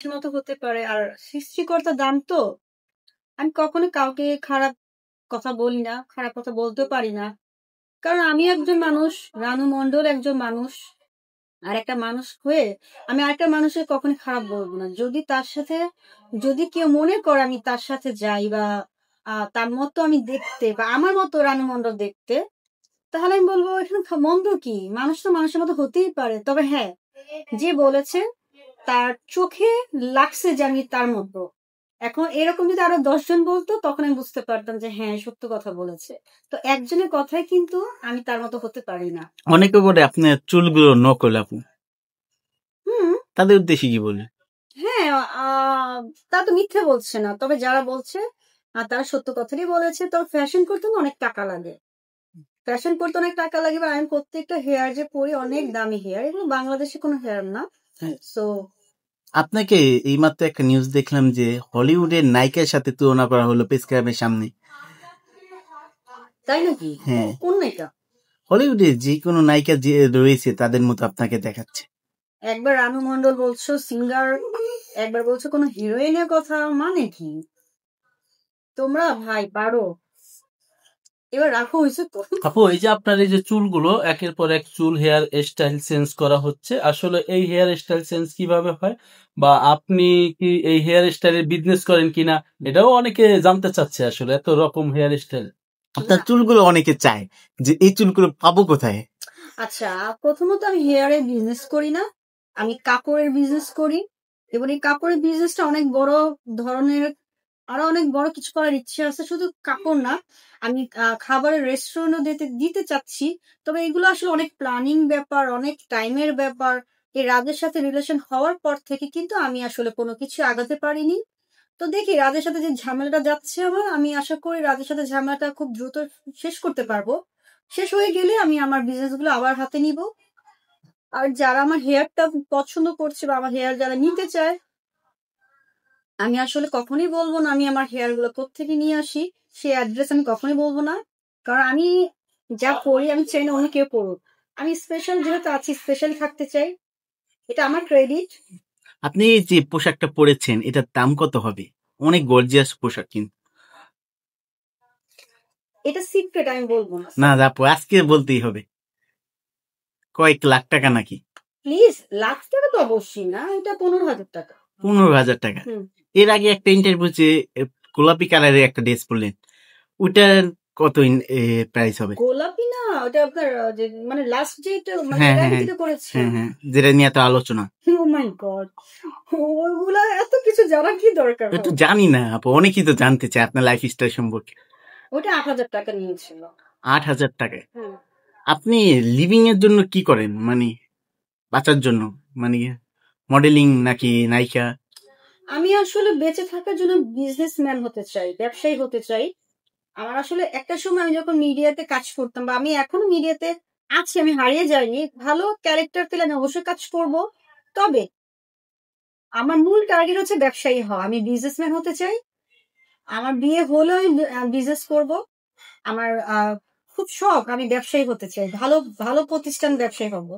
মতো হতে পারে। আর সৃষ্টিকর্তা দান তো, আমি কখনো কাউকে খারাপ কথা বলি না, খারাপ কথা বলতেও পারি না। কারণ আমি একজন মানুষ, রানু মণ্ডল একজন মানুষ। আর একটা মানুষ হয়ে আমি আরেকটা মানুষের কখনো খারাপ বলবো না। যদি কেউ মনে করে আমি তার সাথে যাই বা তার মতো আমি দেখতে বা আমার মতো রানু মণ্ডল দেখতে, তাহলে আমি বলবো এখানে মন্দ কি? মানুষ তো মানুষের মতো হতেই পারে। তবে হ্যাঁ, যে বলেছে তার চোখে লাগছে যে আমি তার মতো। এখন এরকম যদি আরো 10 জন বলতো তখন আমি বুঝতে পারতাম যে হ্যাঁ, সত্য কথা বলেছে। তো একজনের কথায় কিন্তু আমি তার মতো হতে পারি না। অনেকে বলে আপনার চুলগুলো নকল আপু, হুম, তাদের উদ্দেশ্যে কি বলে? হ্যাঁ, তা তো মিথ্যে বলছে না। তবে যারা বলছে তারা সত্য কথাই বলেছে। তো ফ্যাশন করতে না অনেক টাকা লাগে। ফ্যাশন করতে অনেক টাকা লাগে। বা আমি প্রত্যেকটা হেয়ার যে পরি অনেক দামি হেয়ার, এগুলো বাংলাদেশে কোনো হেয়ার না। সো আপনাকে এইমাত্র একটা নিউজ দেখলাম যে হলিউডের নায়িকার সাথে তুলনা করা হলো প্রেস ক্লাবের সামনে। তাই নাকি? হ্যাঁ, কোন নায়িকা? হলিউডের যে কোনো নায়িকা যে রয়েছে তাদের মতো আপনাকে দেখাচ্ছে। একবার রানু মণ্ডল বলছো সিঙ্গার, একবার বলছো কোনো হিরোইনের কথা, মানে কি? তোমরা ভাই পারো। এবার রাখো, হয়েছে তো। আপু, এই যে আপনার এই যে চুলগুলো একের পর এক চুল হেয়ার স্টাইল চেঞ্জ করা হচ্ছে, আসলে এই হেয়ার স্টাইল চেঞ্জ কিভাবে হয়, বা আপনি কি এই হেয়ার স্টাইলের বিজনেস করেন কিনা, এটাও অনেকে জানতে চাচ্ছে। আসলে এত রকম হেয়ার স্টাইল আপনার চুলগুলো অনেকে চায় যে এই চুলগুলো পাবো কোথায়? আচ্ছা, প্রথমত আমি হেয়ারের বিজনেস করি না, আমি কাপড়ের বিজনেস করি। এবং এই কাপড়ের বিজনেসটা অনেক বড় ধরনের, আরো অনেক বড় কিছু করার ইচ্ছে আছে। শুধু কাপড় না, আমি খাবারের রেস্টুরেন্টও দিতে দিতে চাচ্ছি। তবে এগুলো আসলে অনেক প্ল্যানিং ব্যাপার, অনেক টাইমের ব্যাপার। এই রাজের সাথে রিলেশন হওয়ার পর থেকে কিন্তু আমি আসলে কোনো কিছু আগাতে পারিনি। তো দেখি রাজের সাথে যে ঝামেলাটা যাচ্ছে আমার, আমি আশা করি রাজের সাথে ঝামেলাটা খুব দ্রুত শেষ করতে পারবো। শেষ হয়ে গেলে আমি আমার বিজনেস গুলো আবার হাতে নিব। আর যারা আমার হেয়ারটা পছন্দ করছে বা আমার হেয়ার যারা নিতে চায়, আমি আসলে কখনোই বলবো না আমি আমার হেয়ার গুলো কোত্থেকে নিয়ে আসি, সে অ্যাড্রেস আমি কখনোই বলবো না। কারণ আমি যা করি আমি চাই না অন্য কেউ পড়ুক। আমি স্পেশাল যেহেতু আছি, স্পেশাল থাকতে চাই, এটা আমার ক্রেডিট। আপনি এই যে পোশাকটা পরেছেন এটার দাম কত হবে? অনেক গর্জিয়াস পোশাক কিন্তু। এটা সিক্রেট, আমি বলবো না। না আপু, আজকে বলতেই হবে। কয়েক লাখ টাকা নাকি? প্লিজ, লাখ টাকা তো অবশ্যই না, এটা 15,000 টাকা। 15,000 টাকা? এর আগে একটা ইন্টারভিউতে গোলাপি কালারের একটা ড্রেস পরলেন, ওটার কত প্রাইস হবে? গোলাপি না, ওটা আপনার যে মানে লাস্ট যেটা মানে হ্যাঁ এর আগে হ্যাঁ যেটা করেছে। হ্যাঁ হ্যাঁ, যেটা নিয়ে এত আলোচনা। ও মাই গড, ওগুলা এত কিছু জানার কি দরকার? একটু জানি না আপু, অনেকেই তো জানতে চায় আপনার লাইফ স্টাইল সম্পর্কে। ওটা 8,000 টাকা নিয়েছিল। 8,000 টাকায়? আপনি লিভিং এর জন্য কি করেন, মানে বাঁচার জন্য, মানে মডেলিং নাকি নায়িকা? আমি আসলে বেঁচে থাকার জন্য বিজনেসম্যান হতে চাই, ব্যবসায়ী হতে চাই। আমার আসলে একটা সময় আমি যখন মিডিয়াতে কাজ করতাম, বা আমি এখনো মিডিয়াতে আছি, আমি হারিয়ে যাইনি। ভালো ক্যারেক্টার পেলে আমি অবশ্যই কাজ করব। তবে আমার মূল টার্গেট হচ্ছে ব্যবসায়ী হওয়া। আমি বিজনেসম্যান হতে চাই। আমার বিয়ে হলেও আমি বিজনেস করব। আমার খুব শখ, আমি ব্যবসায়ী হতে চাই, ভালো ভালো প্রতিষ্ঠান ব্যবসায়ী হব।